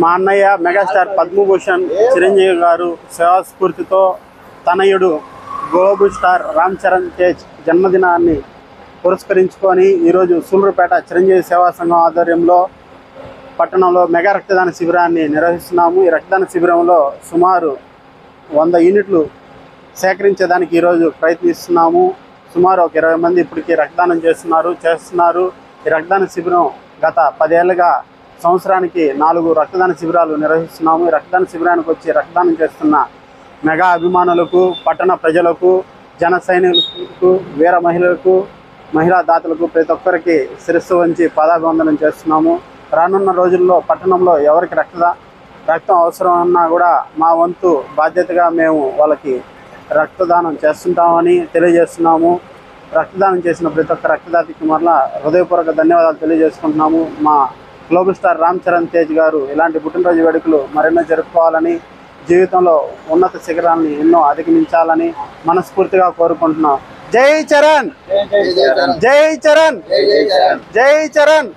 మా అన్నయ్య మెగాస్టార్ పద్మభూషణ్ చిరంజీవి గారు సేవా స్ఫూర్తితో తనయుడు గ్లోబల్ స్టార్ రామ్ చరణ్ తేజ్ జన్మదినాన్ని పురస్కరించుకొని ఈరోజు సూళ్లూరుపేట చిరంజీవి సేవా సంఘం ఆధ్వర్యంలో పట్టణంలో మెగా రక్తదాన శిబిరాన్ని నిర్వహిస్తున్నాము. ఈ రక్తదాన శిబిరంలో సుమారు 100 యూనిట్లు సేకరించేదానికి ఈరోజు ప్రయత్నిస్తున్నాము. సుమారు ఒక 20 మంది ఇప్పటికీ రక్తదానం చేస్తున్నారు. ఈ రక్తదాన శిబిరం గత 10 ఏళ్ళుగా సంవత్సరానికి 4 రక్తదాన శిబిరాలు నిర్వహిస్తున్నాము. ఈ రక్తదాన శిబిరానికి వచ్చి రక్తదానం చేస్తున్న మెగా అభిమానులకు, పట్టణ ప్రజలకు, జన సైనికులకు, వీర మహిళలకు, మహిళా దాతలకు ప్రతి ఒక్కరికి శిరస్సు వంచి పాదాభివందనం చేస్తున్నాము. రానున్న రోజుల్లో పట్టణంలో ఎవరికి రక్తం అవసరం అన్నా కూడా మా వంతు బాధ్యతగా మేము వాళ్ళకి రక్తదానం చేస్తుంటామని తెలియజేస్తున్నాము. రక్తదానం చేసిన ప్రతి ఒక్క రక్తదాతకి మరలా హృదయపూర్వక ధన్యవాదాలు తెలియజేసుకుంటున్నాము. మా గ్లోబల్ స్టార్ రామ్ చరణ్ తేజ్ గారు ఇలాంటి పుట్టినరోజు వేడుకలు మరెన్నో జరుపుకోవాలని, జీవితంలో ఉన్నత శిఖరాన్ని ఎన్నో అధిగమించాలని మనస్ఫూర్తిగా కోరుకుంటున్నాం. జై చరణ్, జై చరణ్, జై చరణ్.